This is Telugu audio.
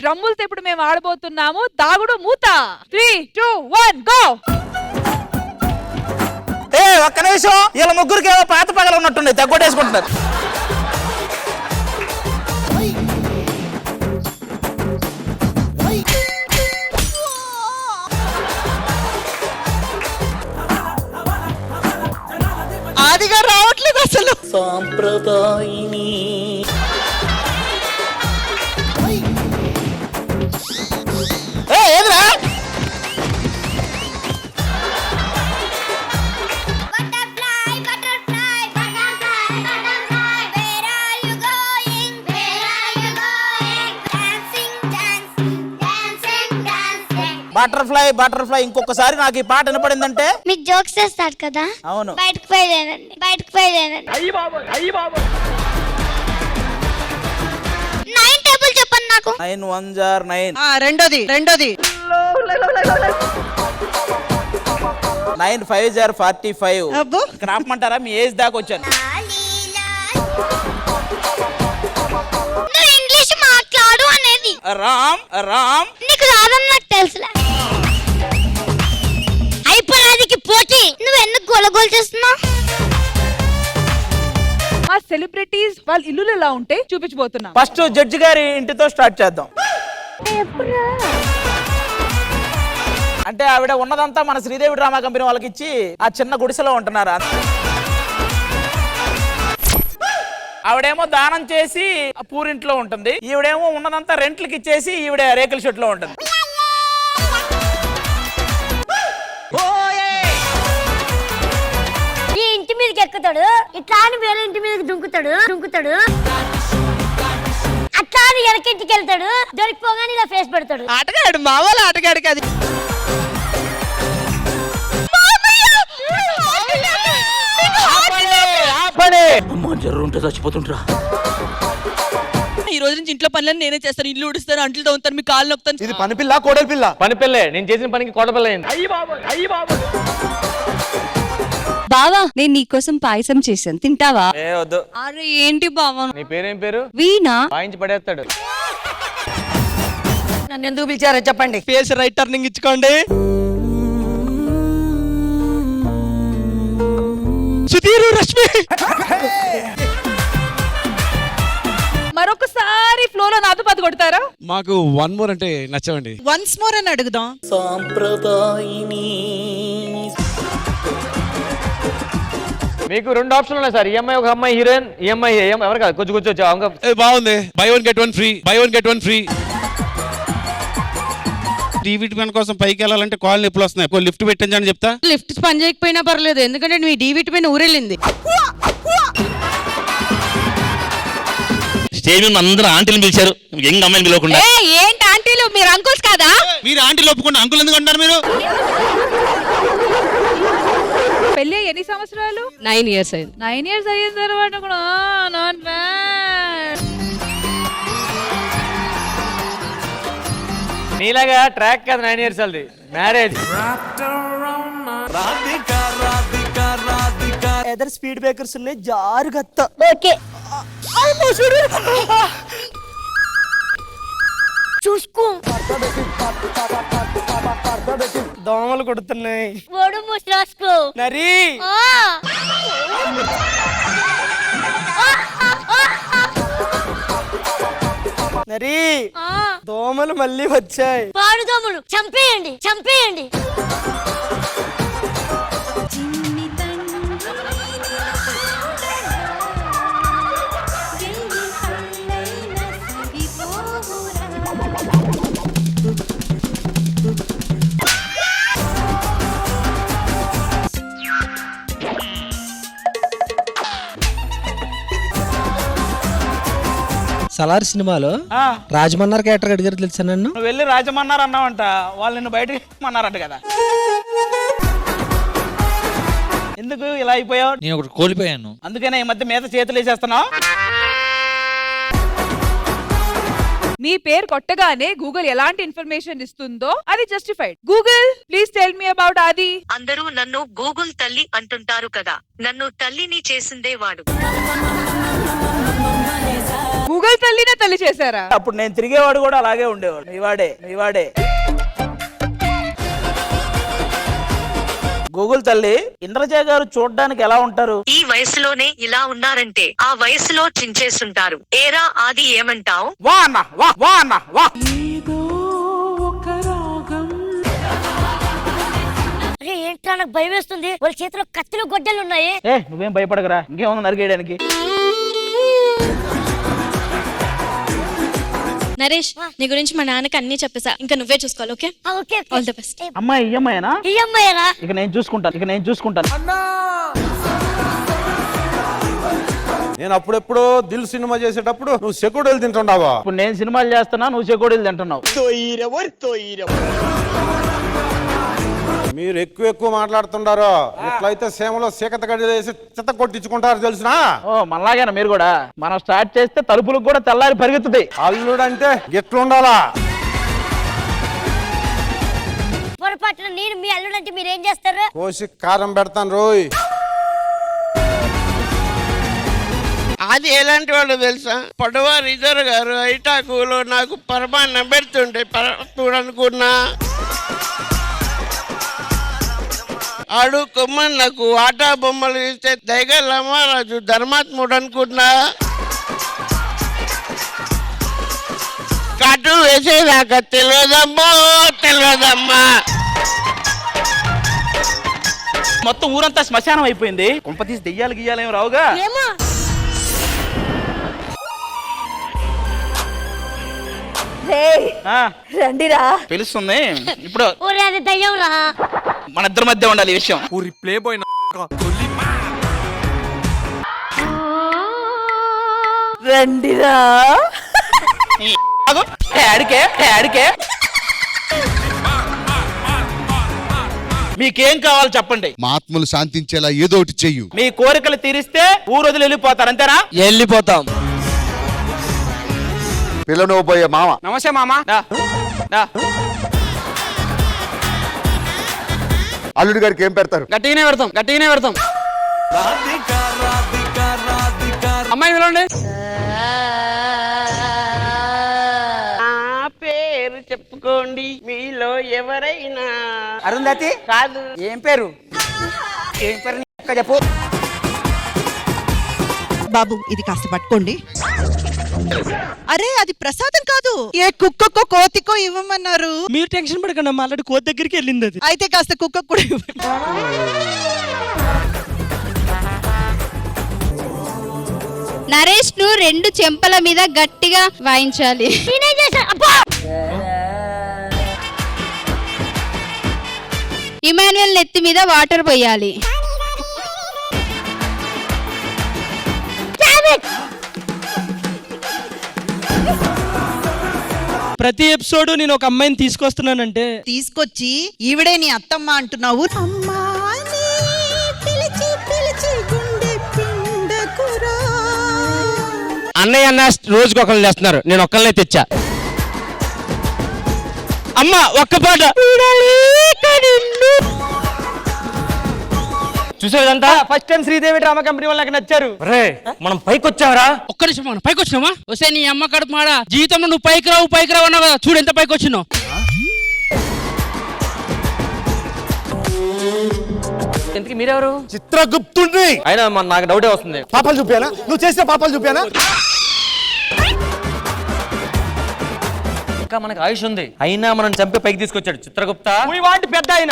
డ్రమ్ములతో ఇప్పుడు మేము ఆడబోతున్నాము దాగుడు మూత. 3, 2, 1 గో. ఒక్క నిమిషం, వీళ్ళ ముగ్గురికి ఏమో పాత పగలు ఉన్నట్టుండే తగ్గొట్టేసుకుంటున్నారు. ఆదిగా రావట్లేదు అసలు. సాంప్రదాయిని ఏదిరా బటర్ఫ్లై బటర్ఫ్లై. ఇంకొకసారి నాకు ఈ పాట వినపడిందంటే మీరు జోక్స్ చేస్తారు కదా. అవును, బయటకు పోయలేనండి, బయటకు పోయలేనండి. 9 టేబుల్ చెప్పండి నాకు. 9 1s are 9. రెండోది 9 5s are 45. అబ్బో. ఇక్కడ ఆపమంటారా? మీ ఏజ్ దాకా వచ్చాను. నువ్వు ఇంగ్లీష్ మాట్లాడు అనేది. రామ్ రామ్ నీకు రాదని నాకు తెలుసులే. అయిపోరాదికి పోటీ. నువ్వు ఎందుకు గోలగోలు చేస్తున్నావు? మా సెలబ్రిటీస్ వాళ్ళ ఇల్లులు ఎలా ఉంటే చూపించబోతున్నాం. ఫస్ట్ జడ్జి గారి ఇంటితో స్టార్ట్ చేద్దాం. అంటే ఆవిడ ఉన్నదంతా మన శ్రీదేవి డ్రామా కంపెనీ వాళ్ళకి ఇచ్చి ఆ చిన్న గుడిసెలో ఉంటున్నారు. ఆవిడేమో దానం చేసి పూరింట్లో ఉంటుంది, ఈవిడేమో ఉన్నదంతా రెంట్లకి ఇచ్చేసి ఈవిడ రేకుల షెడ్ లో ఉంటుంది. ఈ ఇంటి మీదకి ఎక్కుతాడు, ఇట్లా అని వేరే ఇంటి మీదకి దుంకుతాడు, అట్లా అని వెనకింటికి వెళ్తాడు, దొరికిపోగానే ఇలా ఫేస్ పెడతాడు. ఆటగాడు, మా వాళ్ళ ఆటగాడు కాదు. జర్రుంటే చచ్చిపోతుంటరా. ఈ రోజు నుంచి ఇంట్లో పనులను నేనే చేస్తాను. ఇల్లు ఉడుస్తాను, అంట్లు తవ్వుతాను, మీ కాళ్ళు నొక్కుతాను. ఇది పని పిల్ల కోడలి పిల్ల? పని పిల్లే. నేను చేసిన పనికి కోట పిల్ల అయింది. బావా, నేను నీకోసం పాయసం చేశాను, తింటావా? ఏ వద్దు. అరే ఏంటి బావా? నీ పేరేం పేరు? వీణా. వాయించి పడేస్తాడు. నన్ను ఎందుకు పిలిచారో చెప్పండి. ఫేస్ రైట్ టర్నింగ్ ఇచ్చుకోండి. సుధీరు, రష్మి. మరొకసారి ఫ్లోలో నాతో పది కొడతారా? మాకు 1 more అంటే నచ్చవండి. వన్స్ మోర్ అని అడుగుదాం. సాంప్రదాయిని. మీకు 2 ఆప్షన్లు ఉన్నాయి సార్. ఈఎంఐ ఒక అమ్మాయి హీరోయిన్, ఈఎంఐ ఎవరు కాదు. కొంచెం బాగుంది. By 1 get 1 free. DVT pen కోసం పైకి వెళ్ళాలంటే కాల్ నొప్పులు వస్తున్నాయి. లిఫ్ట్ పెట్టించని చెప్తా. లిఫ్ట్ పని చేయకపోయినా పర్లేదు, ఎందుకంటే మీ డీ విటమిన్ ఊరెళ్ళింది. స్టేజ్ మీద అందరూ ఆంటీలు పిలిచారు, యంగ్ అమ్మాయిని పిలవకుండా. ఏంటి ఆంటీలు, మీరు అంకుల్స్ కాదా? మీరు ఆంటీలు ఒప్పుకుంటే అంకుల్ ఎందుకు అంటారు మీరు? పెళ్లి ఎన్ని సంవత్సరాలు? 9 years అయింది. 9 years అయిన తర్వాత కూడా నాట్ బ్యాడ్. నీలాగా ట్రాక్ కాదు 9 years అది మ్యారేజ్. ఎదర్ స్పీడ్ బ్రేకర్స్ ఉన్నాయి, జారుగత్త. ఓకే చూసుకో. దోమలు కొడుతున్నాయి. ఓడు ముస్రాస్కో నరి. నరి, దోమలు మళ్ళీ వచ్చాయి. పాడు దోమలు చంపేయండి. సలార్ సినిమాలో రాజమన్నారు క్యారెక్టర్ అడిగారు తెలుసా నన్ను? నువ్వు వెళ్ళి రాజమన్నారు అన్నావంట, వాళ్ళు నిన్ను బయటకి అన్నారంట కదా. ఎందుకు ఇలా అయిపోయావు? నేను ఒకటి కోల్పోయాను, అందుకనే ఈ మధ్య మీద చేతులు వేసేస్తున్నావు. మీ పేరు కొట్టగానే గూగుల్ ఎలాంటి ఇన్ఫర్మేషన్ ఇస్తుందో అది justified. Google please tell me about ఆది. అందరూ నన్ను గూగుల్ తల్లి అంటుంటారు కదా, నన్ను తల్లిని చేసిందే వాడు. గూగుల్ తల్లినే తల్లి చేశారా? అప్పుడు నేను తిరిగేవాడు కూడా అలాగే ఉండేవాడు. మీవాడే గూగుల్ తల్లి. ఇంద్రజ గారు చూడడానికి ఎలా ఉంటారు? ఈ వయసులోనే ఇలా ఉన్నారంటే ఆ వయసులో చించేసుంటారు. ఏరా ఆది ఏమంటావ్? వా అన్న వా. అరే ఏంట్రా నాకు భయం వేస్తుంది. వాళ్ళ చేతిలో కత్తులు గొడ్డలు ఉన్నాయి. నువ్వేం భయపడకరా, ఇంకేమన్నా నరికేయడానికి. నరేష్, నీ గురించి మా నాన్నకి అన్ని చెప్పేసా, ఇంకా నువ్వే చూసుకోవాలి. Okay, okay all the best. అమ్మాయి ఈ అమ్మాయినా? ఈ అమ్మాయిరా? ఇక నేను చూసుకుంటాను. నేను అప్పుడెప్పుడో దిల్ సినిమా చేసేటప్పుడు నువ్వు సెక్యూరిటీలు తింటుండవా? ఇప్పుడు నేను సినిమాలు చేస్తున్నా, నువ్వు చెకోడీలు తింటున్నావు. మీరు ఎక్కువ మాట్లాడుతుండారు. ఇట్లయితే సేమలో సీకత గడి వేసి చెత్త కొట్టించుకుంటారు తెలుసునా? ఓ మనలాగేనా మీరు కూడా? మనం స్టార్ట్ చేస్తే తలుపులకు కూడా తెల్లారి పరిగెత్తుతాయి. అల్లుడంటే ఎట్లుండాలా? పొరపాటున నేను మీ అల్లుడంటే మీరేం చేస్తారు? కోసి కారం పెడతాను రోయ్. అది ఎలాంటి వాళ్ళు తెలుసా? పడవ రిజర్వ్ గారు ఐటాకులో నాకు పరమాన్నం పెడుతుంటే చూడనుకున్నా. ఆడు కొమ్మన్నకు ఆటా బొమ్మలు ఇస్తే దైగలమ్మరాజు ధర్మాత్ముడు అనుకున్నా. కటు వేసేదాకా తెలియదమ్మా. మొత్తం ఊరంతా శ్మశానం అయిపోయింది. కుంపతీసి దెయ్యాలు గియ్యాలేం రావుగా? ఏమో రండిరా. తెలుస్తుంది ఇప్పుడు. ఓరే అది దయ్యం రా. మన ఇద్దరి మధ్య ఉండాలి ఈ విషయం. రండిరా. అడికే మీకేం కావాలో చెప్పండి. మా ఆత్మలు శాంతించేలా ఏదో ఒకటి చెయ్యు. మీ కోరికలు తీరిస్తే ఊరు వదిలి వెళ్ళిపోతారు, అంతేనా? వెళ్ళిపోతాం. పిల్లనోబోయే మామ. నమస్తే మామా. అల్లుడి గారికి ఏం పెడతారు? గట్టిగానే పెడతాం. అమ్మాయి పిలవండి. పేరు చెప్పుకోండి మీలో ఎవరైనా. అరుంధతి కాదు. ఏం పేరు చెప్పు. బాబు, ఇది కాస్త పట్టుకోండి. అరే, అది ప్రసాదం కాదు, ఏ కుక్కకో కోతికో ఇవ్వమన్నారు. మీరు టెన్షన్ పడకండి, మా ఆల్రెడీ కోతి దగ్గరికి వెళ్ళింది అది. అయితే కాస్త కుక్క కూడా ఇవ్వండి. నరేష్, నువ్వు 2 చెంపల మీద గట్టిగా వాయించాలి. ఇమాన్యుయల్ నెత్తి మీద వాటర్ పోయాలి. ప్రతి ఎపిసోడ్ నేను ఒక అమ్మాయిని తీసుకొస్తున్నానంటే తీసుకొచ్చి ఈవిడే నీ అత్తమ్మ అంటున్నావు. అన్నయ్య అన్న రోజుకి ఒకళ్ళు చేస్తున్నారు, నేను ఒక్కళ్ళనే తెచ్చా. అమ్మ ఒక్క పాట చూసేదంతా. First time Sridevi drama company వాళ్ళు నాకు నచ్చారు. మనం పైకి వచ్చావరా? ఒక్క నిమిషం, మనం పైకి వచ్చినావా? వస్తే నీ అమ్మ కడుపు మాడ. జీవితంలో నువ్వు పైకి రావు అన్నావు కదా, చూడు ఎంత పైకి వచ్చినావు. ఎందుకు మీరెవరు? చిత్రగుప్తుడిని. అయినా నాకు డౌటే వస్తుంది. పాపాలు చూపానా? నువ్వు చేసిన పాపాలు చూపానా? ఇంకా మనకు ఆయుష్ ఉంది, అయినా మనం చంపి పైకి తీసుకొచ్చాడు చిత్రగుప్త. We want పెద్ద ఆయన.